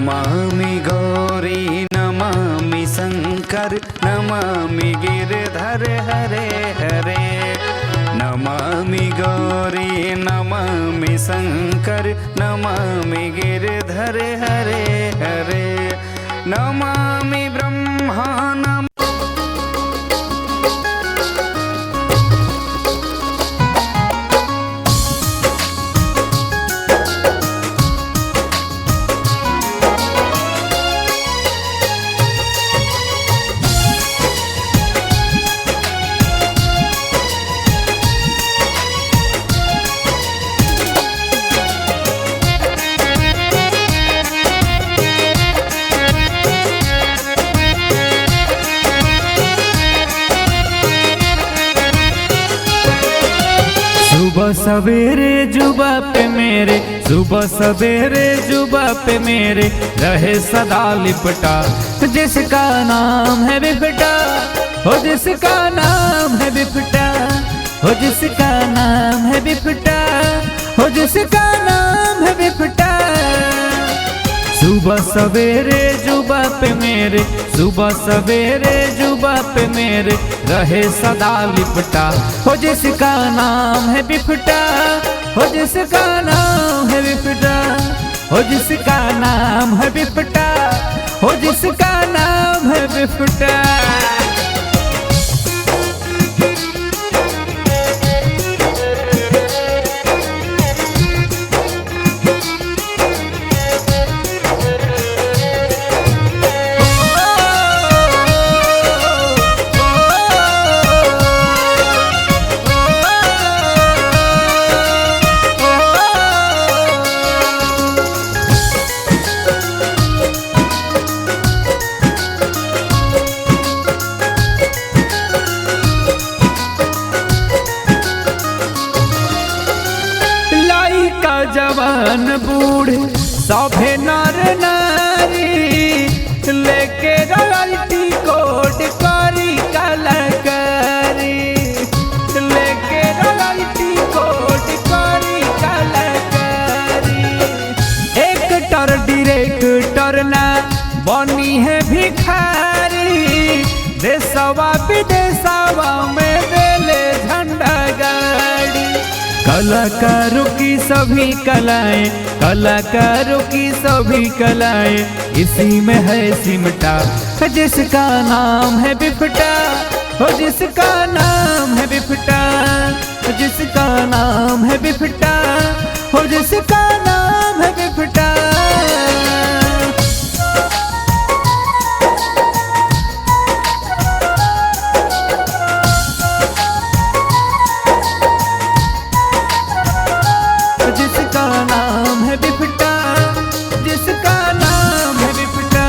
नमामि गौरी नमामि शंकर नमामि गिरधर हरे हरे। नमामि गौरी नमामि शंकर नमामि गिरधर हरे हरे। नमामि ब्रह्मा सुबह सवेरे जुबा पे मेरे, सुबह सवेरे जुबा पे मेरे रहे सदा लिपटा, जिसका नाम है बिफटा, हो जिसका नाम है बिफटा, हो जिसका नाम है बिफटा, हो जिसका नाम है बिफटा। सुबह सवेरे जुबा पे मेरे, सुबह सवेरे जुबा पे मेरे रहे सदा लिपटा, हो जिसका नाम है बिफटा, हो जिसका नाम है बिफटा, हो जिसका नाम है बिफटा, हो जिसका नाम है बिफटा। जवान बूढ़े सभे नर नारी लेके रॉयल्टी कोड करी कलाकारी, लेके रॉयल्टी कोड करी कलाकारी। एक्टर डायरेक्टर ना बनी है भिखारी, देशवा विदेशवा में देले झंडा गाड़ी। कलाकारों की सभी कलाएं, कलाकारों की सभी कलाएं इसी में है सिमटा, जिसका नाम है बिफटा, हो जिसका नाम है बिफटा, जिसका नाम है बिफटा, हो जिसका नाम है बिफटा। जिसका नाम है बिफटा, जिसका नाम है बिफटा,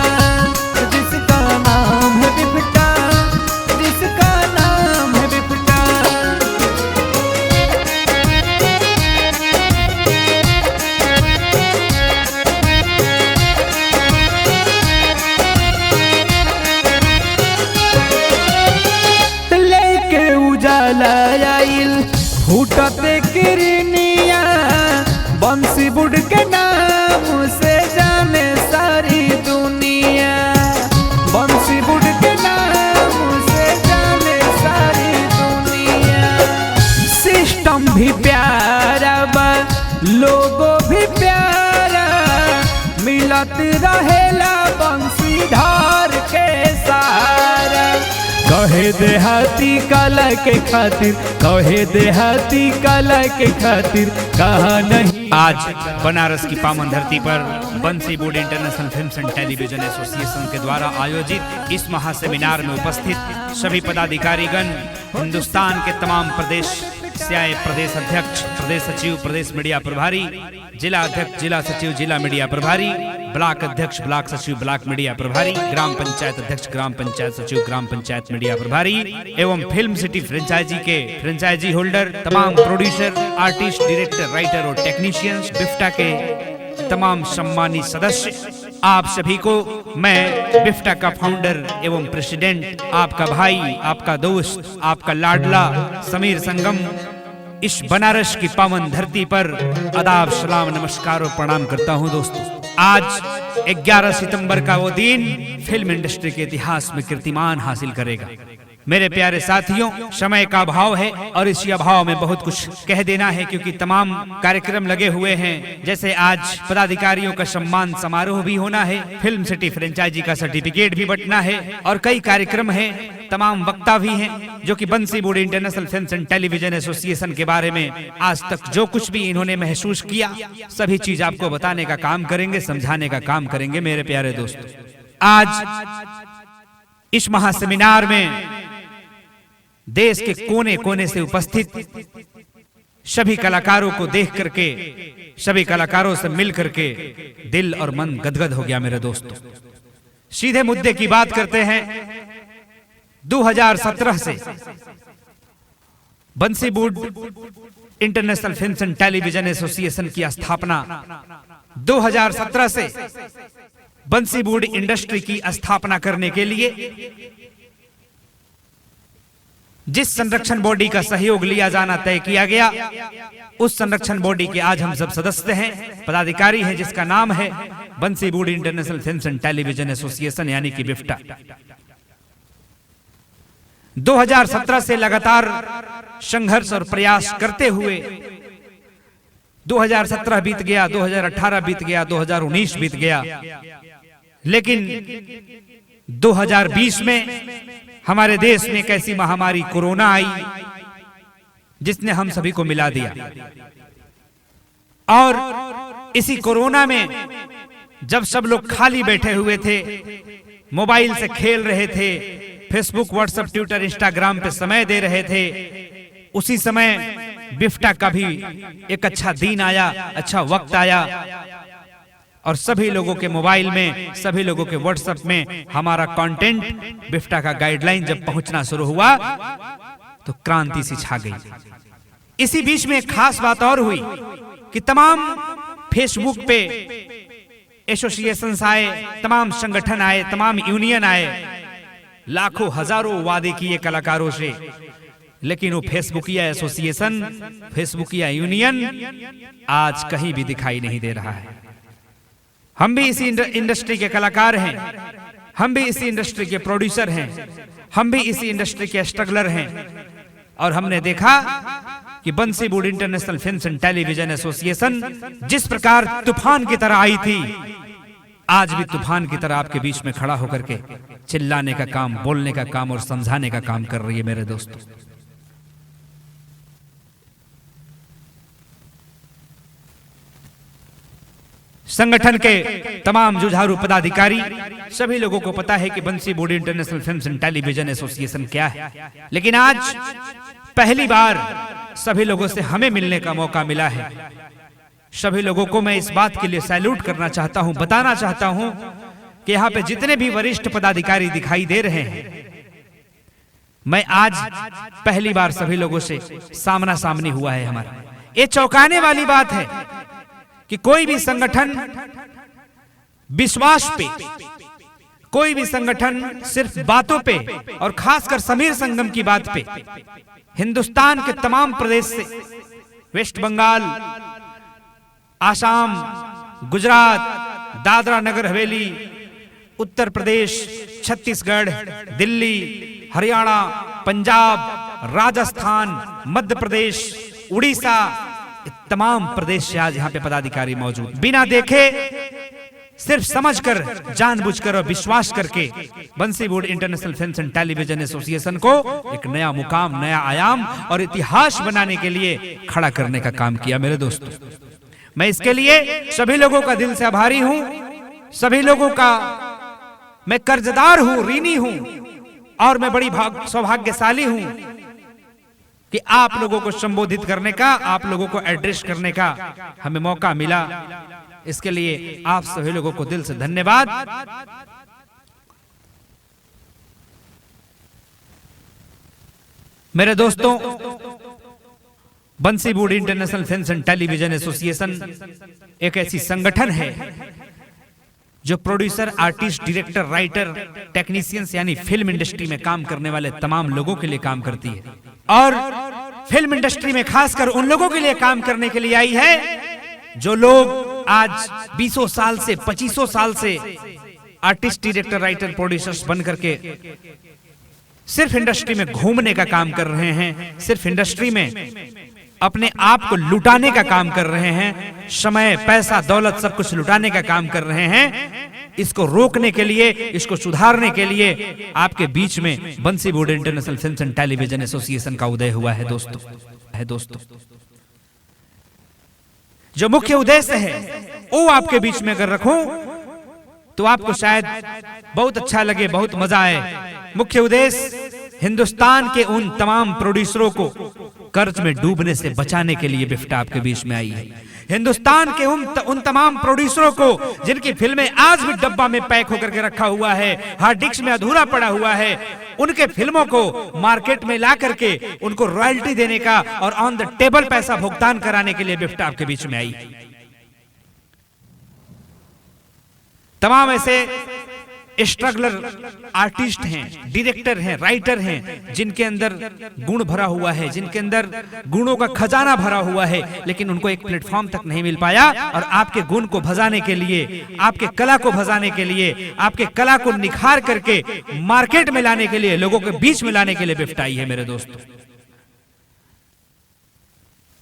जिसका नाम है बिफटा, जिसका नाम है बिफटा। लेके उजाला आइल फूटते किरनिया, बंसी बुढ़ के नाम से जाने सारी दुनिया, बंसी बुढ़ के नाम से जाने सारी दुनिया। सिस्टम भी प्यारा बा, लोगो भी प्यारा, मिलत रहेला बंसीधार के सहारा। कहे देहाती कला के खातिर, कहे देहाती कला के खातिर कहा नहीं। आज बनारस की पावन धरती पर Bansiwood international films and television association के द्वारा आयोजित इस महासेमिनार में उपस्थित सभी पदाधिकारीगण, हिंदुस्तान के तमाम प्रदेश से आए प्रदेश अध्यक्ष, प्रदेश सचिव, प्रदेश मीडिया प्रभारी, जिला अध्यक्ष, जिला सचिव, जिला मीडिया प्रभारी, ब्लॉक अध्यक्ष, ब्लॉक सचिव, ब्लॉक मीडिया प्रभारी, ग्राम पंचायत अध्यक्ष, ग्राम पंचायत सचिव, ग्राम पंचायत मीडिया प्रभारी एवं फिल्म सिटी फ्रेंचाइजी के फ्रेंचाइजी होल्डर, तमाम प्रोड्यूसर, आर्टिस्ट, डायरेक्टर, राइटर और टेक्नीशियंस, बिफ्टा के तमाम सम्मानित सदस्य, आप सभी को मैं बिफ्टा का फाउंडर एवं प्रेसिडेंट, आपका भाई, आपका दोस्त, आपका लाडला समीर संगम इस बनारस की पावन धरती पर आदाब, सलाम, नमस्कार और प्रणाम करता हूं। दोस्तों, आज 11 सितंबर का वो दिन फिल्म इंडस्ट्री के इतिहास में कीर्तिमान हासिल करेगा। मेरे प्यारे साथियों, समय का अभाव है और इसी अभाव में बहुत कुछ कह देना है, क्योंकि तमाम कार्यक्रम लगे हुए हैं। जैसे आज पदाधिकारियों का सम्मान समारोह भी होना है, फिल्म सिटी फ्रेंचाइजी का सर्टिफिकेट भी बंटना है और कई कार्यक्रम हैं, तमाम वक्ता भी हैं जो कि बंसी बूढ़ी international films and television association के बारे में आज तक जो कुछ भी इन्होंने महसूस किया सभी चीज आपको बताने का काम करेंगे, समझाने का काम करेंगे। मेरे प्यारे दोस्तों, आज इस महासेमिनार में देश के कोने कोने से उपस्थित सभी कलाकारों को देख करके, सभी कलाकारों से मिल करके दिल और मन गदगद हो गया। मेरे दोस्तों, सीधे मुद्दे की बात करते हैं। 2017 से बंसी बूढ़ी international films and television association की स्थापना, 2017 से बंसी बूढ़ी इंडस्ट्री की स्थापना करने के लिए जिस संरक्षण बॉडी का सहयोग लिया जाना तय किया गया, उस संरक्षण बॉडी के आज हम सब सदस्य हैं, पदाधिकारी हैं, जिसका नाम है बंसी बूढ़ी international films and television association यानी कि बिफ्टा। 2017 से लगातार संघर्ष और प्रयास करते हुए 2017 बीत गया, 2018 बीत गया, 2019 बीत गया, लेकिन 2020 में हमारे देश में एक ऐसी महामारी कोरोना आई जिसने हम सभी को मिला दिया। और इसी कोरोना में जब सब लोग खाली बैठे हुए थे, मोबाइल से खेल रहे थे, फेसबुक, व्हाट्सएप, ट्विटर, इंस्टाग्राम पे समय दे रहे थे, उसी समय बिफ्टा का भी एक अच्छा दिन आया, अच्छा वक्त आया और सभी लोगों के मोबाइल में, सभी लोगों के व्हाट्सएप में हमारा कंटेंट, बिफ्टा का गाइडलाइन जब पहुंचना शुरू हुआ तो क्रांति सी छा गई। इसी बीच में एक खास बात और हुई कि तमाम फेसबुक पे एसोसिएशंस आए, तमाम संगठन आए, तमाम यूनियन आए, लाखों हजारों वादे किए कलाकारों से, लेकिन वो फेसबुकिया एसोसिएशन, फेसबुकिया यूनियन आज कहीं भी दिखाई नहीं दे रहा है। हम भी इसी इंडस्ट्री के कलाकार हैं, हम भी इसी इंडस्ट्री के प्रोड्यूसर हैं, हम भी इसी इंडस्ट्री के स्ट्रगलर हैं और हमने देखा कि बंसी बूढ़ी international films and television association जिस प्रकार तूफान की तरह आई थी, आज भी तूफान की तरह आपके बीच में खड़ा होकर के चिल्लाने का काम, बोलने का काम और समझाने का काम कर रही है। मेरे दोस्तों, संगठन के तमाम जुझारू पदाधिकारी, सभी लोगों को पता है कि बंसी बूढ़ी international films and television association क्या है, लेकिन आज पहली बार सभी लोगों से हमें मिलने का मौका मिला है। सभी लोगों को मैं इस बात के लिए सैल्यूट करना चाहता हूं, बताना चाहता हूं कि यहाँ पे जितने भी वरिष्ठ पदाधिकारी दिखाई दे रहे हैं, मैं आज पहली बार सभी लोगों से सामना सामनी हुआ है हमारा। ये चौंकाने वाली बात है कि कोई भी संगठन विश्वास पे, कोई भी संगठन सिर्फ बातों पे और खासकर समीर संगम की बात पे हिंदुस्तान के तमाम प्रदेश से, वेस्ट बंगाल, आसाम, गुजरात, दादरा नगर हवेली, उत्तर प्रदेश, छत्तीसगढ़, दिल्ली, हरियाणा, पंजाब, राजस्थान, मध्य प्रदेश, उड़ीसा, तमाम प्रदेश से आज यहाँ पे पदाधिकारी मौजूद, बिना देखे सिर्फ समझकर, जानबूझकर और विश्वास करके बंसी बूढ़ी international films and television association को एक नया मुकाम, नया आयाम और इतिहास बनाने के लिए खड़ा करने का काम किया। मेरे दोस्तों, मैं इसके लिए सभी लोगों का दिल से आभारी हूं, सभी लोगों का मैं कर्जदार हूं, ऋणी हूं और मैं बड़ी सौभाग्यशाली हूं कि आप लोगों को संबोधित करने का, आप लोगों को एड्रेस करने का हमें मौका मिला। इसके लिए आप सभी लोगों को दिल से धन्यवाद। मेरे दोस्तों, बंसी बूढ़ी international films and television association एक ऐसी संगठन है जो producer, artist, director, writer, technicians यानी फिल्म इंडस्ट्री में काम करने वाले तमाम लोगों के लिए काम करती है और फिल्म इंडस्ट्री में खासकर उन लोगों के लिए काम करने के लिए आई है जो लोग आज 20 साल से 25 साल से आर्टिस्ट, डायरेक्टर, राइटर, प्रोड्यूसर्स बन करके सिर्फ इंडस्ट्री में घूमने का काम कर रहे हैं, सिर्फ इंडस्ट्री में अपने आप को लुटाने का काम कर रहे हैं, समय, पैसा, दौलत सब कुछ लुटाने का काम कर रहे हैं। इसको रोकने के लिए, इसको सुधारने के लिए आपके बीच में बंसी board international films and television association का उदय हुआ है दोस्तों। जो मुख्य उद्देश्य है वो आपके बीच में अगर रखूं तो आपको शायद बहुत अच्छा लगे, बहुत मजा आए। मुख्य उद्देश्य हिंदुस्तान के उन तमाम प्रोड्यूसरों को कर्ज में डूबने से बचाने के लिए बिफ्टा आपके बीच में आई है। हिंदुस्तान के उन तमाम प्रोड्यूसरों को जिनकी फिल्में आज भी डब्बा में पैक होकर के रखा हुआ है, हार्ड डिस्क में अधूरा पड़ा हुआ है, उनके फिल्मों को मार्केट में ला करके उनको रॉयल्टी देने का और ऑन द टेबल पैसा भुगतान कराने के लिए बिफ्टा आपके बीच में आई है। तमाम ऐसे स्ट्रगलर आर्टिस्ट हैं, डायरेक्टर हैं, राइटर हैं, जिनके अंदर गुण भरा हुआ है, जिनके अंदर गुणों का खजाना भरा हुआ है, लेकिन उनको एक प्लेटफॉर्म तक नहीं मिल पाया। और आपके गुण को भजाने के लिए, आपके कला को भजाने के लिए, आपके कला को निखार करके मार्केट में लाने के लिए, लोगों के बीच में लाने के लिए बिफ्टा आई है मेरे दोस्तों।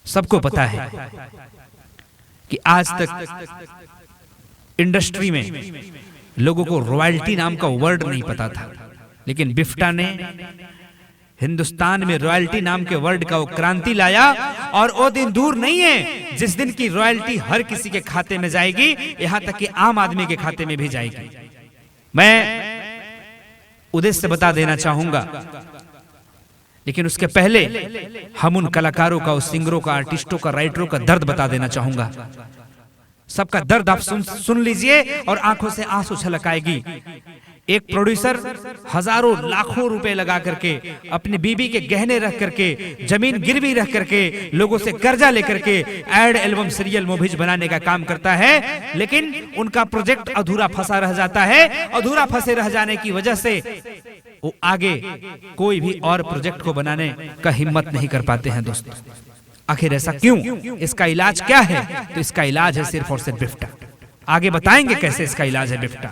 सबको पता है कि आज तक इंडस्ट्री में लोगों को रॉयल्टी नाम का वर्ड नहीं पता था, लेकिन बिफ्टा ने हिंदुस्तान में रॉयल्टी नाम के वर्ड का वो क्रांति लाया। और वो दिन दूर नहीं है जिस दिन की रॉयल्टी हर किसी के खाते में जाएगी, यहां तक कि आम आदमी के खाते में भी जाएगी। मैं उद्देश्य बता देना चाहूंगा, लेकिन उसके पहले हम उन कलाकारों का, उस सिंगरों का, आर्टिस्टों का, राइटरों का दर्द बता देना चाहूंगा। सबका दर्द आप सुन लीजिए और आंखों से आंसू छलक आएगी। एक प्रोड्यूसर हजारों लाखों रुपए लगा करके, अपनी बीबी के गहने रख करके, जमीन गिरवी रख करके, लोगों से कर्जा लेकर के एड, एल्बम, सीरियल, मूवीज बनाने का काम करता है, लेकिन उनका प्रोजेक्ट अधूरा फंसा रह जाता है। अधूरा फंसे रह जाने की वजह से वो आगे कोई भी और प्रोजेक्ट को बनाने का हिम्मत नहीं कर पाते हैं दोस्तों। आखिर ऐसा क्यों? इसका इलाज क्या है? तो इसका इलाज है सिर्फ और सिर्फ बिफ्टा। आगे बताएंगे कैसे इसका इलाज है बिफ्टा।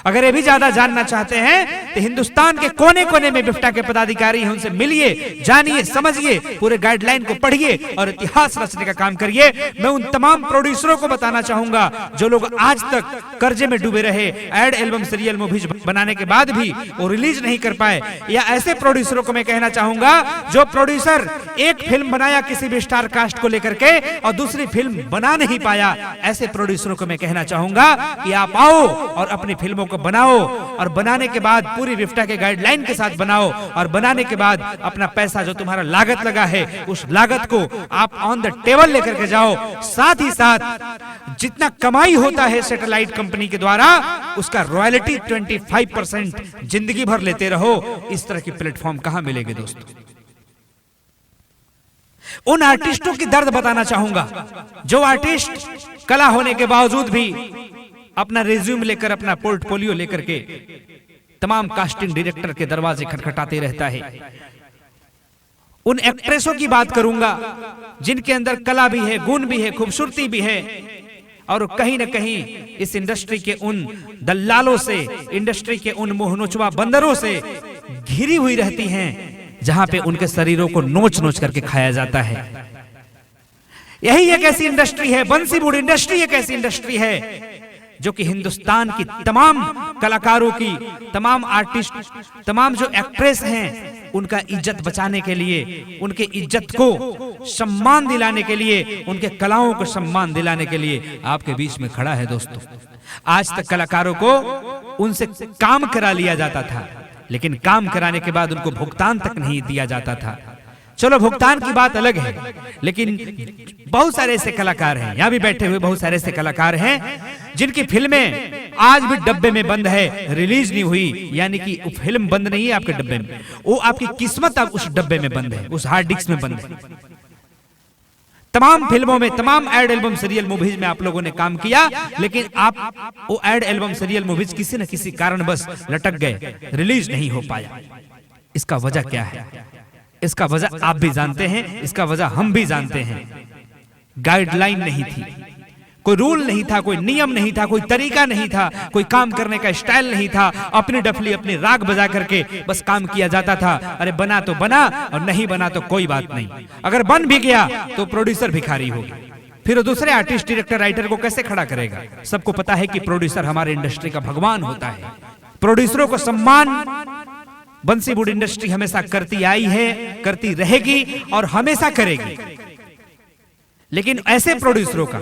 अगर ये भी ज्यादा जानना चाहते हैं तो हिंदुस्तान के कोने कोने में बिफ्टा के पदाधिकारी हैं, उनसे मिलिए, जानिए, समझिए, पूरे गाइडलाइन को पढ़िए और इतिहास रचने का काम करिए। मैं उन तमाम प्रोड्यूसरों को बताना चाहूंगा जो लोग आज तक कर्जे में डूबे रहे, एड, एल्बम, सीरियल, मूवीज बनाने के बाद भी वो रिलीज नहीं कर पाए, या ऐसे प्रोड्यूसरों को मैं कहना चाहूंगा जो प्रोड्यूसर एक फिल्म बनाया किसी भी स्टार कास्ट को लेकर के और दूसरी फिल्म बना नहीं पाया, ऐसे प्रोड्यूसरों को मैं कहना चाहूंगा कि आप आओ और अपनी फिल्मों को बनाओ, और बनाने के बाद पूरी बिफ्टा के गाइडलाइन के साथ बनाओ, और बनाने के बाद अपना पैसा जो तुम्हारा लागत लगा है उस लागत को आप ऑन द टेबल लेकर के जाओ। साथ ही साथ जितना कमाई होता है सैटेलाइट कंपनी के द्वारा उसका रॉयल्टी 25% जिंदगी भर लेते रहो। इस तरह की प्लेटफॉर्म कहां मिलेंगे दोस्तों? उन आर्टिस्टों की दर्द बताना चाहूंगा जो आर्टिस्ट कला होने के बावजूद भी अपना रिज्यूम लेकर, अपना पोर्टफोलियो लेकर के तमाम कास्टिंग डायरेक्टर के दरवाजे खटखटाते रहता है। उन एक्ट्रेसों की बात करूंगा जिनके अंदर कला भी है, गुण भी है, खूबसूरती भी है, और कहीं ना कहीं इस इंडस्ट्री के उन दल्लालों से, इंडस्ट्री के उन मोहनोचवा बंदरों से घिरी हुई रहती हैं जहां पे उनके शरीरों को नोच नोच करके खाया जाता है। यही एक ऐसी इंडस्ट्री है, बंसी बोर्ड इंडस्ट्री एक ऐसी इंडस्ट्री है जो कि हिंदुस्तान की तमाम कलाकारों की, तमाम आर्टिस्ट, तमाम जो एक्ट्रेस हैं, उनका इज्जत बचाने के लिए, उनके इज्जत को सम्मान दिलाने के लिए, उनके कलाओं को सम्मान दिलाने के लिए आपके बीच में खड़ा है दोस्तों। आज तक कलाकारों को उनसे काम करा लिया जाता था, लेकिन काम कराने के बाद उनको भुगतान तक नहीं दिया जाता था। चलो भुगतान की बात अलग है, लेकिन बहुत सारे ऐसे कलाकार हैं, यहाँ भी बैठे हुए बहुत सारे ऐसे कलाकार हैं जिनकी फिल्में आज भी डब्बे में बंद है, रिलीज नहीं हुई। यानी कि वो फिल्म बंद नहीं है आपके डब्बे में, वो आपकी किस्मत आप उस डब्बे में बंद है, उस हार्ड डिस्क में बंद है। तमाम फिल्मों में, तमाम एड, एल्बम, सीरियल, मूवीज में आप लोगों ने काम किया, लेकिन आप वो एड, एल्बम, सीरियल, मूवीज किसी न किसी कारण बस लटक गए, रिलीज नहीं हो पाया। इसका वजह क्या है? इसका वजह आप भी जानते हैं, इसका वजह हम भी जानते हैं। गाइडलाइन नहीं थी, कोई रूल नहीं था, कोई नियम नहीं था, कोई तरीका नहीं था, कोई काम करने का स्टाइल नहीं था। अपनी डफली अपनी राग बजा करके बस काम किया जाता था। अरे बना तो बना और नहीं बना तो कोई बात नहीं। अगर बन भी गया तो प्रोड्यूसर भिखारी होगा, फिर दूसरे आर्टिस्ट डायरेक्टर राइटर को कैसे खड़ा करेगा? सबको पता है कि प्रोड्यूसर हमारे इंडस्ट्री का भगवान होता है। प्रोड्यूसरों को सम्मान बंसीवुड इंडस्ट्री हमेशा करती आई है, करती रहेगी और हमेशा करेगी। लेकिन ऐसे प्रोड्यूसरों का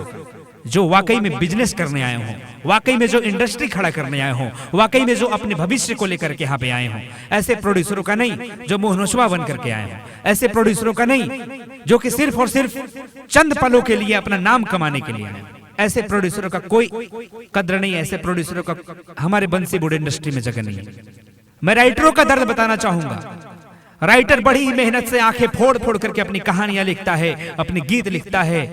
जो वाकई में बिजनेस करने आए हों, वाकई में जो इंडस्ट्री खड़ा करने आए हों, वाकई में जो अपने भविष्य को लेकर के यहाँ पे आए हों, ऐसे प्रोड्यूसरों का नहीं जो मुंह नौशवा बन करके आए हों, ऐसे प्रोड्यूसरों का नहीं जो कि सिर्फ और सिर्फ चंद पलों के लिए अपना नाम कमाने के लिए आए। ऐसे प्रोड्यूसरों का कोई कद्र नहीं, ऐसे प्रोड्यूसरों का हमारे बंसीवुड इंडस्ट्री में जगह नहीं है। मैं राइटरों का दर्द बताना चाहूंगा। राइटर बड़ी मेहनत से आंखें फोड़ फोड़ करके अपनी कहानियां लिखता है, अपने गीत लिखता है,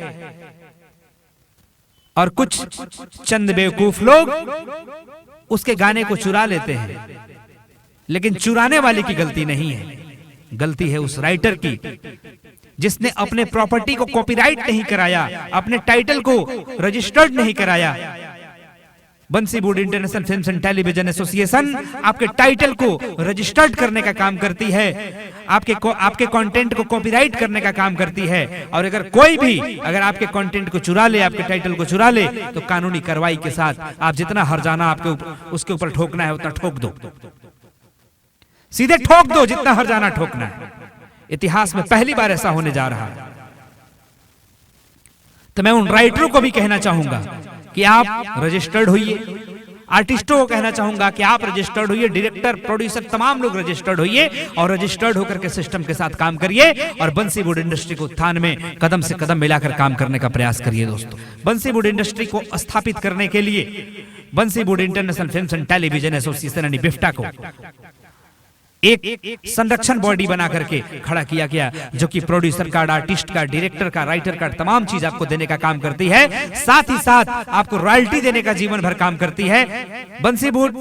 और कुछ चंद बेवकूफ लोग उसके गाने को चुरा लेते हैं। लेकिन चुराने वाले की गलती नहीं है, गलती है उस राइटर की जिसने अपने प्रॉपर्टी को कॉपीराइट नहीं कराया, अपने टाइटल को रजिस्टर्ड नहीं कराया। Bansiwood international films and television association आपके टाइटल को रजिस्टर्ड करने का काम करती है, आपके कंटेंट को कॉपीराइट करने का काम करती है। और अगर कोई भी अगर आपके कंटेंट को चुरा ले, आपके टाइटल को चुरा ले, तो कानूनी कार्रवाई के साथ आप जितना हर्जाना आपके उसके ऊपर ठोकना है उतना ठोक दो, सीधे ठोक दो जितना हर्जाना ठोकना है। इतिहास में पहली बार ऐसा होने जा रहा है। तो मैं उन राइटरों को भी कहना चाहूंगा कि आप रजिस्टर्ड होइए, आर्टिस्टों को कहना चाहूंगा कि आप रजिस्टर्ड होइए, डायरेक्टर प्रोड्यूसर तमाम लोग रजिस्टर्ड होइए और रजिस्टर्ड होकर के सिस्टम के साथ काम करिए और बंसीवुड इंडस्ट्री को उत्थान में कदम से कदम मिलाकर काम करने का प्रयास करिए। दोस्तों, बंसीवुड इंडस्ट्री को स्थापित करने के लिए Bansiwood international films and television association यानी बिफ्टा को एक संरक्षण बॉडी बना करके खड़ा किया गया, जो कि producer card, artist card, director card, writer card तमाम चीज आपको देने का काम करती है। साथ ही साथ आपको रॉयल्टी देने का जीवन भर काम करती है। Bansiwood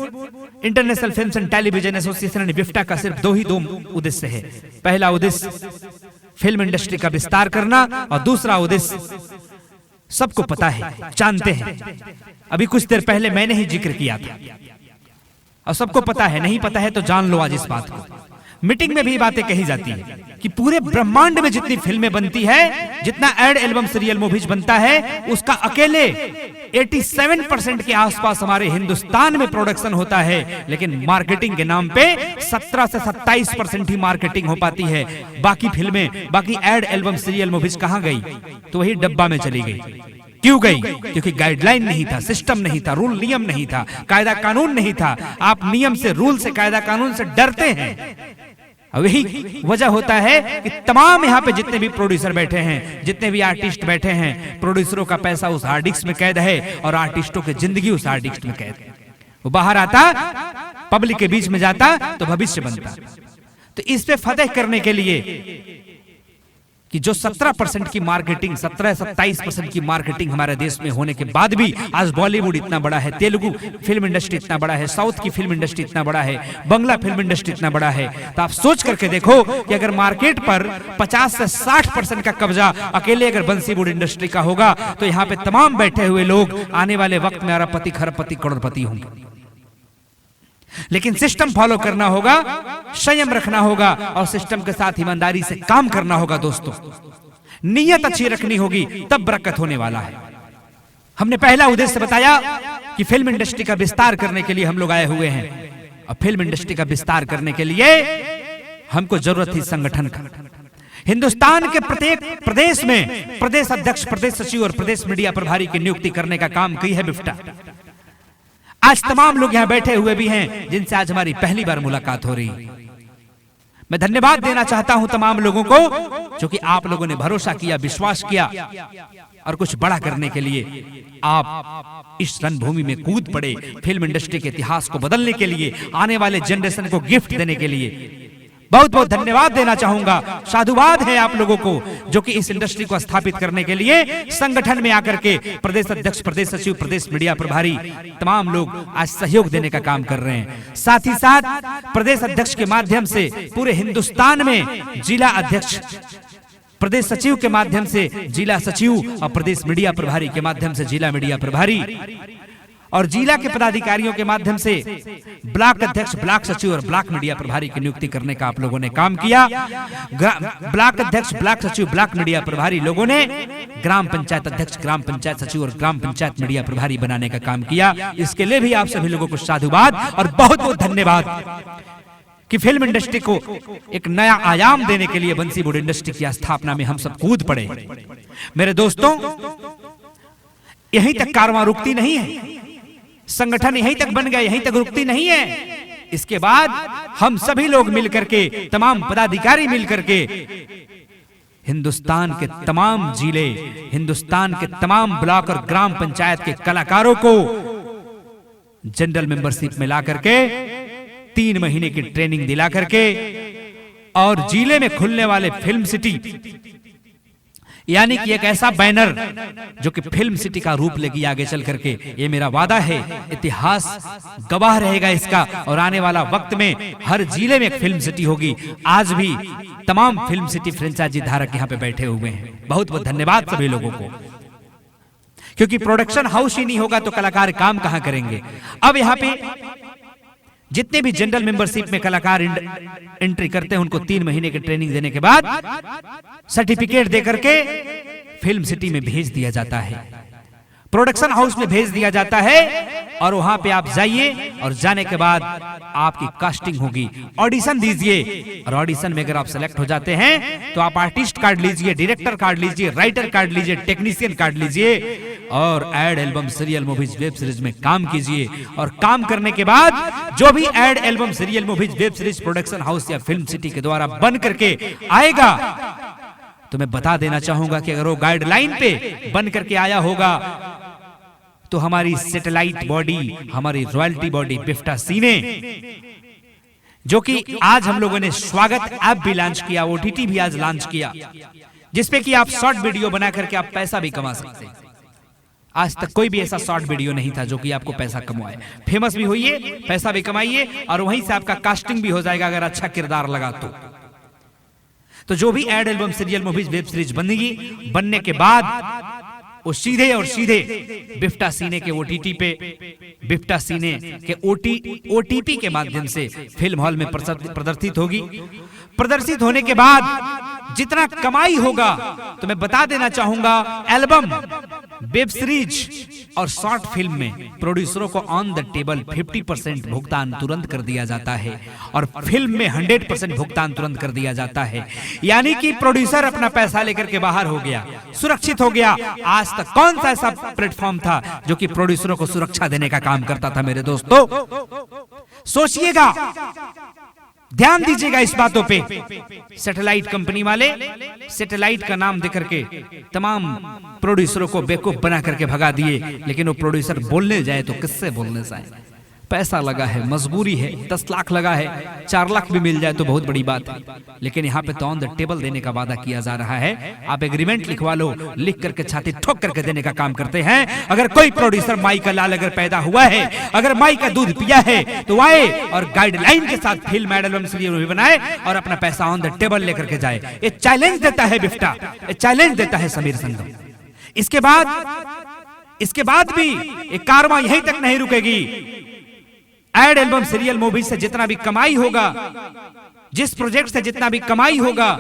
international films and television association यानी बिफ्टा का सिर्फ दो उद्देश्य है। पहला उद्देश्य फिल्म इंडस्ट्री का विस्तार करना और दूसरा उद्देश्य सबको पता है, जानते हैं, अभी कुछ देर पहले मैंने ही जिक्र किया था और सबको पता है। नहीं पता है तो जान लो आज इस बात को। मीटिंग में भी बातें कही जाती है कि पूरे ब्रह्मांड में जितनी फिल्में बनती है, जितना एड एल्बम सीरियल मूवीज बनता है, उसका अकेले 87% के आसपास हमारे हिंदुस्तान में प्रोडक्शन होता है। लेकिन मार्केटिंग के नाम पे 17 से 27% ही मार्केटिंग हो पाती है। बाकी फिल्में, बाकी एड एल्बम सीरियल मूवीज कहां गई? तो वही डब्बा में चली गई। क्यों गई? क्योंकि गाइडलाइन नहीं था, सिस्टम नहीं था, रूल नियम नहीं था, कायदा कानून नहीं था। आप नियम से, रूल से, कायदा कानून से डरते हैं। वही वजह होता है कि तमाम यहाँ पे जितने भी प्रोड्यूसर बैठे हैं, जितने भी आर्टिस्ट बैठे हैं, प्रोड्यूसरों का पैसा उस हार्ड डिस्क में कैद है और आर्टिस्टों की जिंदगी उस हार्ड डिस्क में कैद है। वो बाहर आता, पब्लिक के बीच में जाता तो भविष्य बनता। तो इस पे फतह करने के लिए कि जो 17% की मार्केटिंग, 17-27% की मार्केटिंग हमारे देश में होने के बाद भी आज बॉलीवुड इतना बड़ा है, तेलुगु फिल्म इंडस्ट्री इतना बड़ा है, साउथ की फिल्म इंडस्ट्री इतना बड़ा है, बंगला फिल्म इंडस्ट्री इतना बड़ा है, तो आप सोच करके देखो कि अगर मार्केट पर 50 से 60% का कब्जा अकेले अगर बंसीवुड इंडस्ट्री का होगा तो यहाँ पे तमाम बैठे हुए लोग आने वाले वक्त में अरबपति, खरबपति, करोड़पति होंगे। लेकिन सिस्टम फॉलो करना होगा, संयम रखना होगा और सिस्टम के साथ ईमानदारी से काम करना होगा। दोस्तों, नीयत अच्छी रखनी होगी, तब बरकत होने वाला है। हमने पहला उद्देश्य बताया कि फिल्म इंडस्ट्री का विस्तार करने के लिए हम लोग आए हुए हैं और फिल्म इंडस्ट्री का विस्तार करने के लिए हमको जरूरत थी संगठन का। हिंदुस्तान के प्रत्येक प्रदेश में प्रदेश अध्यक्ष, प्रदेश सचिव और प्रदेश मीडिया प्रभारी की नियुक्ति करने का काम की है बिफ्टा। आज तमाम लोग यहाँ बैठे हुए भी हैं जिनसे आज हमारी पहली बार मुलाकात हो रही। मैं धन्यवाद देना चाहता हूं तमाम लोगों को, जो कि आप लोगों ने भरोसा किया, विश्वास किया और कुछ बड़ा करने के लिए आप इस रणभूमि में कूद पड़े। फिल्म इंडस्ट्री के इतिहास को बदलने के लिए, आने वाले जनरेशन को गिफ्ट देने के लिए बहुत बहुत धन्यवाद देना चाहूंगा। साधुवाद है आप लोगों को जो कि इस इंडस्ट्री को स्थापित करने के लिए संगठन में आकर के प्रदेश अध्यक्ष, प्रदेश सचिव, प्रदेश मीडिया प्रभारी तमाम लोग आज सहयोग देने का काम कर रहे हैं। साथ ही साथ प्रदेश अध्यक्ष के माध्यम से पूरे हिंदुस्तान में जिला अध्यक्ष प्रदेश सचिव के माध्यम से जिला सचिव और प्रदेश मीडिया प्रभारी के माध्यम से जिला मीडिया प्रभारी और जिला के पदाधिकारियों के माध्यम से ब्लॉक अध्यक्ष, ब्लॉक सचिव और ब्लॉक मीडिया प्रभारी की नियुक्ति करने का आप लोगों ने काम किया। ब्लॉक अध्यक्ष, ब्लॉक सचिव, ब्लॉक मीडिया प्रभारी लोगों ने ग्राम पंचायत अध्यक्ष, ग्राम पंचायत सचिव और ग्राम पंचायत मीडिया प्रभारी बनाने का काम किया। इसके लिए भी आप सभी लोगों को साधुवाद और बहुत बहुत धन्यवाद कि फिल्म इंडस्ट्री को एक नया आयाम देने के लिए बंसी बोर्ड इंडस्ट्री की स्थापना में हम सब कूद पड़े। मेरे दोस्तों, यहीं तक कारवां रुकती नहीं है, संगठन यहीं तक बन गया, यहीं तक रुकती नहीं है। इसके बाद हम सभी लोग मिलकर के, तमाम पदाधिकारी मिलकर के हिंदुस्तान के तमाम जिले, हिंदुस्तान के तमाम ब्लॉक और ग्राम पंचायत के कलाकारों को जनरल मेंबरशिप में ला करके 3 महीने की ट्रेनिंग दिला करके और जिले में खुलने वाले फिल्म सिटी, यानी कि एक ऐसा बैनर जो कि फिल्म सिटी का रूप लेगी आगे चल करके, ये मेरा वादा है। इतिहास गवाह रहेगा इसका और आने वाला वक्त में हर जिले में एक फिल्म सिटी होगी। आज भी तमाम फिल्म सिटी फ्रेंचाइजी धारक यहाँ पे बैठे हुए हैं। बहुत बहुत धन्यवाद सभी लोगों को, क्योंकि प्रोडक्शन हाउस ही नहीं होगा तो कलाकार काम कहां करेंगे। अब यहाँ पे जितने भी जनरल मेंबरशिप में कलाकार एंट्री करते हैं उनको 3 महीने की ट्रेनिंग देने के बाद सर्टिफिकेट देकर के फिल्म सिटी में भेज दिया जाता है, प्रोडक्शन हाउस में भेज दिया जाता है और वहां पे आप जाइए और जाने के बाद आपकी कास्टिंग होगी, ऑडिशन दीजिए और ऑडिशन में अगर आप सेलेक्ट हो जाते हैं तो आप आर्टिस्ट कार्ड लीजिए, डायरेक्टर कार्ड लीजिए, राइटर कार्ड लीजिए, टेक्नीशियन कार्ड लीजिए और ad album, serial, movies, web series में काम कीजिए। और काम करने के बाद जो भी ad album, serial, movies, web series production house या फिल्म सिटी के द्वारा बन करके आएगा तो मैं बता देना चाहूंगा कि अगर वो गाइडलाइन पे बन करके आया होगा तो हमारी सैटेलाइट बॉडी, हमारी रॉयल्टी बॉडी बिफ्टा सीने, जो कि आज हम लोगों ने स्वागत ऐप भी लॉन्च किया, ओटीटी भी आज लॉन्च किया, जिसपे कि आप शॉर्ट वीडियो बना करके आप पैसा भी कमा सकते हैं। आज तक कोई भी ऐसा शॉर्ट वीडियो नहीं था जो कि आपको पैसा कमाए। फेमस भी होइए, पैसा भी कमाइए और वहीं से आपका कास्टिंग भी हो जाएगा अगर अच्छा किरदार लगा तो जो भी ad album, serial, movies, web series बनेगी, बनने के बाद वो सीधे और सीधे बिफ्टा सीने के ओटीटी पे, बिफ्टा सीने के ओटीपी के माध्यम से फिल्म हॉल में प्रदर्शित होगी। प्रदर्शित होने के बाद जितना कमाई होगा तो मैं बता देना चाहूंगा, एल्बम, वेब सीरीज और शॉर्ट फिल्म में प्रोड्यूसरों को ऑन द टेबल 50% भुगतान तुरंत कर दिया जाता है और फिल्म में 100% भुगतान तुरंत कर दिया जाता है। यानी कि प्रोड्यूसर अपना पैसा लेकर के बाहर हो गया, सुरक्षित हो गया। आज तक कौन सा ऐसा प्लेटफॉर्म था जो कि प्रोड्यूसरों को सुरक्षा देने का काम करता था? मेरे दोस्तों, सोचिएगा, ध्यान दीजिएगा इस बातों पे। सैटेलाइट कंपनी वाले सैटेलाइट का नाम देकर के तमाम प्रोड्यूसरों को बेवकूफ बना करके भगा दिए, लेकिन वो प्रोड्यूसर बोलने जाए तो किससे बोलने जाए? पैसा लगा है, मजबूरी है, 10 लाख लगा है, 4 लाख भी मिल जाए तो बहुत बड़ी बात है। लेकिन यहाँ पे तो ऑन द टेबल देने का वादा किया जा रहा है। आप एग्रीमेंट लिखवा लो, लिख करके छाती ठोक करके देने का काम करते हैं। अगर कोई प्रोड्यूसर माई का लाल अगर पैदा हुआ है, अगर माई का दूध पिया है तो आए और गाइडलाइन के साथ फिल्म, एल्बम, सीरियल बनाए और अपना पैसा ऑन द टेबल लेकर के जाए। ये चैलेंज देता है बिफ्टा, ये चैलेंज देता है समीर संगम। इसके बाद भी एक कारवां यहीं तक नहीं रुकेगी। एड एल्बम, सीरियल, मूवी से जितना भी कमाई होगा, जिस प्रोजेक्ट से जितना भी कमाई होगा,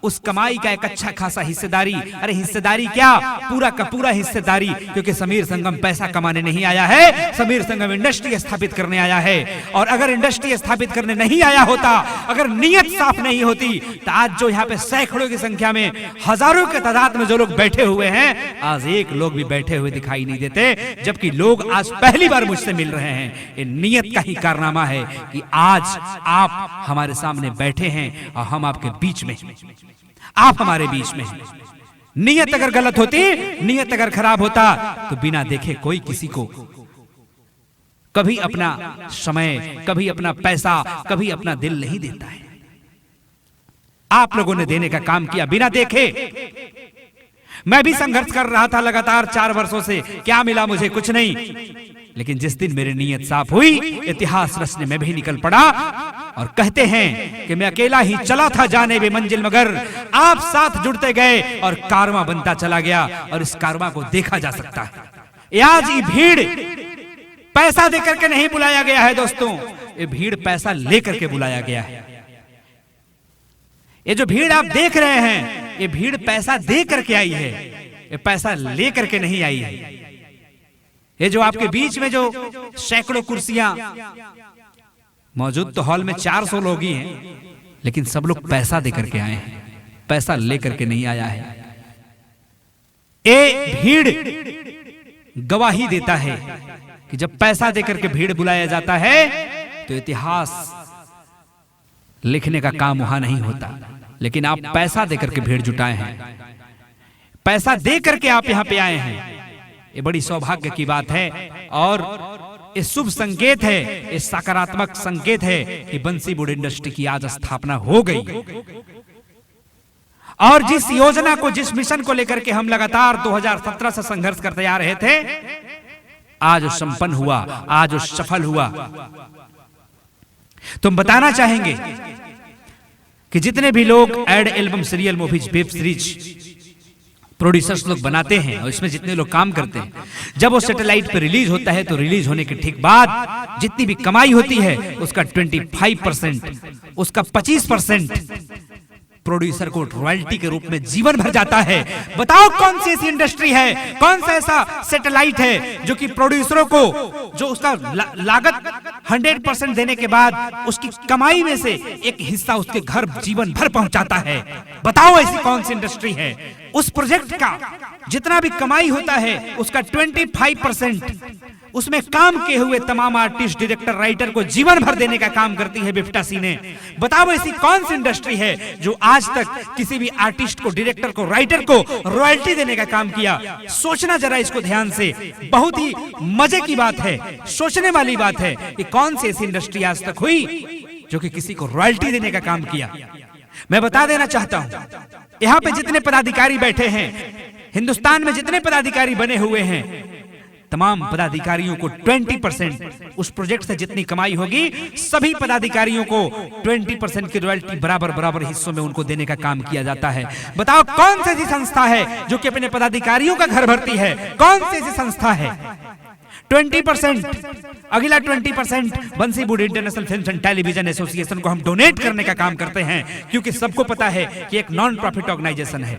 उस कमाई का एक अच्छा खासा हिस्सेदारी, अरे हिस्सेदारी क्या, पूरा का पूरा हिस्सेदारी, क्योंकि समीर संगम पैसा कमाने नहीं आया है, समीर संगम इंडस्ट्री स्थापित करने आया है। और अगर इंडस्ट्री स्थापित करने नहीं आया होता, अगर नीयत साफ नहीं होती, तो आज जो यहाँ पे सैकड़ों की संख्या में, हजारों के तादाद में जो लोग बैठे हुए हैं, आज एक लोग भी बैठे हुए दिखाई नहीं देते। जबकि लोग आज पहली बार मुझसे मिल रहे हैं। ये नीयत का ही कारनामा है कि आज आप हमारे सामने बैठे हैं और हम आपके बीच में, आप हमारे बीच में। नीयत अगर गलत होती, नीयत अगर खराब होता तो बिना देखे कोई किसी को कभी अपना समय, कभी अपना पैसा, कभी अपना दिल नहीं देता है। आप लोगों ने देने का काम किया बिना देखे। मैं भी संघर्ष कर रहा था लगातार 4 वर्षों से। क्या मिला मुझे? कुछ नहीं। लेकिन जिस दिन मेरी नीयत साफ हुई, इतिहास रचने में भी निकल पड़ा। और कहते हैं कि मैं अकेला ही चला था जाने बे मंजिल, मगर आप साथ जुड़ते गए और कारवां बनता चला गया। और इस कारवां को देखा जा सकता है। आज ये भीड़ पैसा देकर के नहीं बुलाया गया है दोस्तों, ये भीड़ पैसा लेकर के बुलाया गया है। ये जो भीड़ आप देख रहे हैं, ये भीड़ पैसा दे करके आई है, ये पैसा ले करके नहीं आई है। ये जो आपके बीच में जो सैकड़ों कुर्सियां मौजूद, तो हॉल में 400 लोग ही हैं, लेकिन सब लोग पैसा दे करके आए हैं, पैसा ले करके नहीं आया है। ये भीड़ गवाही देता है कि जब पैसा देकर के भीड़ बुलाया जाता है तो इतिहास लिखने का काम वहां नहीं होता। लेकिन आप पैसा देकर के भीड़ जुटाए हैं, पैसा देकर के आप यहां पे आए हैं, ये बड़ी सौभाग्य की बात है। और ये शुभ संकेत है, ये सकारात्मक संकेत है कि बंसीवुड इंडस्ट्री की आज स्थापना हो गई। और जिस योजना को, जिस मिशन को लेकर के हम लगातार 2017 से संघर्ष करते आ रहे थे, आज संपन्न हुआ, आज सफल हुआ। तुम बताना चाहेंगे कि जितने भी लोग ad, album, serial, movies, web series producers लोग बनाते हैं और इसमें जितने लोग काम करते हैं, जब वो सैटेलाइट पर रिलीज होता है तो रिलीज होने के ठीक बाद जितनी भी कमाई होती है उसका 25%, उसका 25% प्रोड्यूसर को रॉयल्टी के रूप में जीवन भर जाता है। बताओ कौन सी ऐसी इंडस्ट्री है, कौन सा ऐसा सैटेलाइट है जो कि प्रोड्यूसरों को, जो उसका लागत 100% देने के बाद उसकी कमाई में से एक हिस्सा उसके घर जीवन भर पहुंचाता है। बताओ ऐसी कौन सी इंडस्ट्री है। उस प्रोजेक्ट का जितना भी कमाई होता है उसका 25% उसमें काम किए हुए तमाम आर्टिस्ट, डायरेक्टर, राइटर को जीवन भर देने का काम करती है बिफ्टा सिने। बताओ ऐसी कौन सी इंडस्ट्री है जो आज तक किसी भी आर्टिस्ट को, डायरेक्टर को, राइटर को रॉयल्टी देने का काम किया। सोचना जरा इसको ध्यान से, बहुत ही मजे की बात है, सोचने वाली बात है कि कौन सी ऐसी इंडस्ट्री आज तक हुई जो कि किसी को रॉयल्टी देने का काम किया। मैं बता देना चाहता हूं, यहां पे जितने पदाधिकारी बैठे हैं, हिंदुस्तान में जितने पदाधिकारी बने हुए हैं, तमाम पदाधिकारियों को 20% उस प्रोजेक्ट से जितनी कमाई होगी, सभी पदाधिकारियों को 20% की रॉयल्टी बराबर बराबर हिस्सों में उनको देने का काम किया जाता है। बताओ कौन सी ऐसी संस्था है जो कि अपने पदाधिकारियों का घर भरती है? कौन सी ऐसी संस्था है? 20%, अगला 20% Bansiwood international films and television association को हम डोनेट करने का काम करते हैं, क्योंकि सबको पता है कि एक नॉन प्रॉफिट ऑर्गेनाइजेशन है,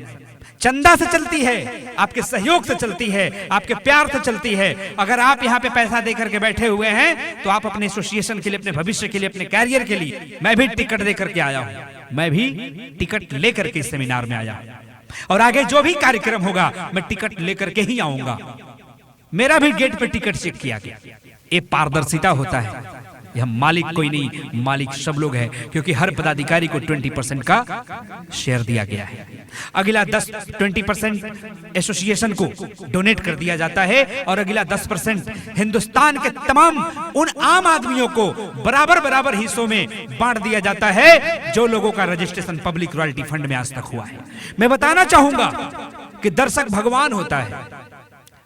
चंदा से चलती है, आपके सहयोग से चलती है, आपके प्यार से चलती है। अगर आप यहाँ पे पैसा देकर के बैठे हुए हैं तो आप अपने एसोसिएशन के लिए, अपने भविष्य के लिए, अपने कैरियर के लिए, मैं भी टिकट देकर के आया हूँ, मैं भी टिकट लेकर के इस सेमिनार में आया हूँ, और आगे जो भी कार्यक्रम होगा मैं टिकट लेकर के ही आऊंगा। मेरा भी गेट पे टिकट चेक किया गया। ये पारदर्शिता होता है। यह मालिक कोई नहीं, मालिक सब लोग हैं, क्योंकि हर पदाधिकारी को 20% का शेयर दिया गया है। अगला 20% एसोसिएशन को डोनेट कर दिया जाता है, और अगला 10% हिंदुस्तान के तमाम उन आम आदमियों को बराबर बराबर हिस्सों में बांट दिया जाता है जो लोगों का रजिस्ट्रेशन पब्लिक रॉयल्टी फंड में आज तक हुआ है। मैं बताना चाहूंगा कि दर्शक भगवान होता है।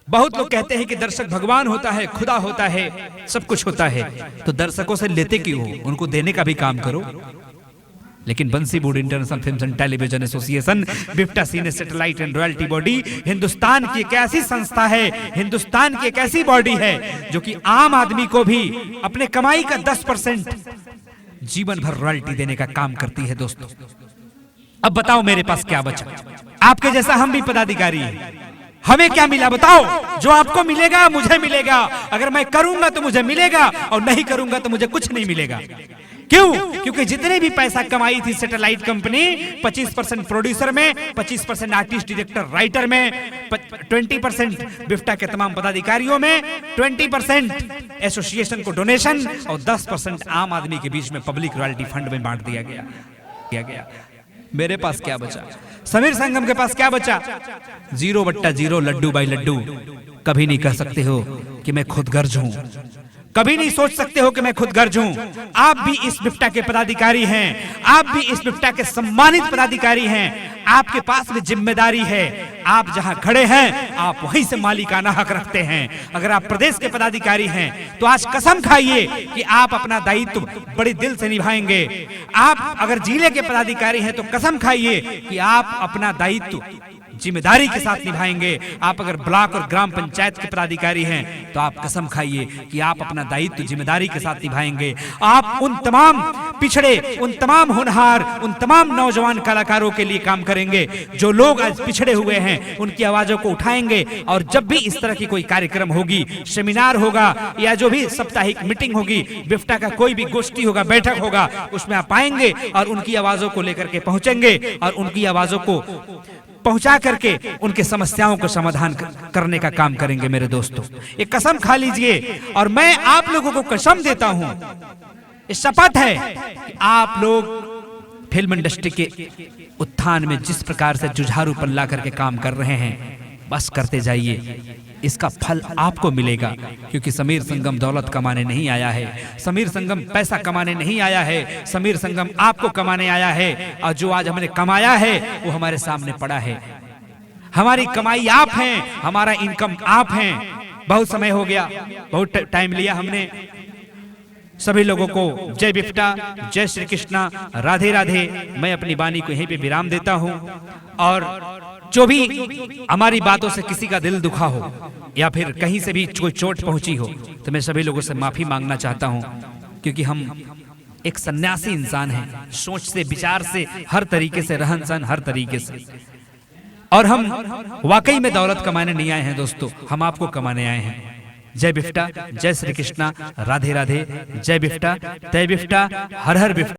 बहुत लोग कहते हैं कि दर्शक भगवान होता है, खुदा होता है, सब कुछ होता है, तो दर्शकों से लेते क्यों हो? उनको देने का भी काम करो। लेकिन Bansiwood international films and television association, BIFTA cine satellite and royalty body Hindustan की एक ऐसी संस्था है, हिंदुस्तान की एक ऐसी बॉडी है जो कि आम आदमी को भी अपने कमाई का 10% जीवन भर रॉयल्टी देने का काम करती है। दोस्तों, अब बताओ मेरे पास क्या बचा? आपके जैसा हम भी पदाधिकारी हैं, हमें क्या मिला बताओ? जो आपको मिलेगा मुझे मिलेगा। अगर मैं करूंगा तो मुझे मिलेगा, और नहीं करूंगा तो मुझे कुछ नहीं मिलेगा। क्यों? क्योंकि जितने भी पैसा कमाई थी सैटेलाइट कंपनी, 25% प्रोड्यूसर में, 25% आर्टिस्ट, डायरेक्टर, राइटर में, 20% बिफ्टा के तमाम पदाधिकारियों में, 20% एसोसिएशन को डोनेशन, और 10% आम आदमी के बीच में पब्लिक रॉयल्टी फंड में बांट दिया गया। मेरे पास क्या बचा? समीर संगम के पास क्या बचा? 0/0, लड्डू बाई लड्डू। कभी नहीं कह सकते हो कि मैं खुदगर्ज हूं, कभी नहीं सोच सकते हो कि मैं खुदगर्ज हूं। आप भी इस बिफ्टा के पदाधिकारी हैं, आप भी इस बिफ्टा के सम्मानित पदाधिकारी हैं। आपके पास भी जिम्मेदारी है, आप जहां खड़े हैं आप वहीं से मालिकाना हक रखते हैं। अगर आप प्रदेश के पदाधिकारी हैं तो आज कसम खाइए कि आप अपना दायित्व बड़े दिल से निभाएंगे। आप अगर जिले के पदाधिकारी हैं तो कसम खाइए कि आप अपना दायित्व जिम्मेदारी के साथ निभाएंगे। आप अगर ब्लॉक और ग्राम पंचायत के पदाधिकारी हैं तो आप कसम खाइए कि आप अपना दायित्व जिम्मेदारी के साथ निभाएंगे। आप उन तमाम पिछड़े, उन तमाम होनहार, उन तमाम नौजवान कलाकारों के लिए काम करेंगे जो लोग आज पिछड़े हुए हैं, उनकी आवाजों को उठाएंगे। और जब भी इस तरह की कोई कार्यक्रम होगी, सेमिनार होगा या जो भी साप्ताहिक मीटिंग होगी, बिफ्टा का कोई भी गोष्ठी होगा, बैठक होगा, उसमें आप आएंगे और उनकी आवाजों को लेकर के पहुंचेंगे और उनकी आवाजों को पहुंचा करके उनके समस्याओं को समाधान करने का काम करेंगे। मेरे दोस्तों, ये कसम खा लीजिए और मैं आप लोगों को कसम देता हूं, ये शपथ है कि आप लोग फिल्म इंडस्ट्री के उत्थान में जिस प्रकार से जुझारूपन ला करके काम कर रहे हैं, बस करते जाइए, इसका फल आपको मिलेगा। क्योंकि समीर संगम दौलत कमाने नहीं आया है, समीर संगम पैसा कमाने नहीं आया है, समीर संगम आपको कमाने आया है। और जो आज हमने कमाया है वो हमारे सामने पड़ा है। हमारी कमाई आप हैं, हमारा इनकम आप हैं। बहुत समय हो गया, बहुत टाइम लिया हमने। सभी लोगों को जय बिफ्टा, जय श्री कृष्णा, राधे राधे। मैं अपनी वाणी को यहीं पे विराम देता हूं और जो भी हमारी बातों से किसी का दिल दुखा हो या फिर कहीं से भी कोई चोट पहुंची हो तो मैं सभी लोगों से माफी मांगना चाहता हूं। क्योंकि हम एक सन्यासी इंसान हैं, सोच से, विचार से, हर तरीके से, रहन सहन हर तरीके से। और हम वाकई में दौलत कमाने नहीं आए हैं दोस्तों, हम आपको कमाने आए हैं। जय बिफ्टा, जय श्री कृष्णा, राधे राधे, जय बिफ्टा, तय बिफ्टा, हर हर बिफ्टा।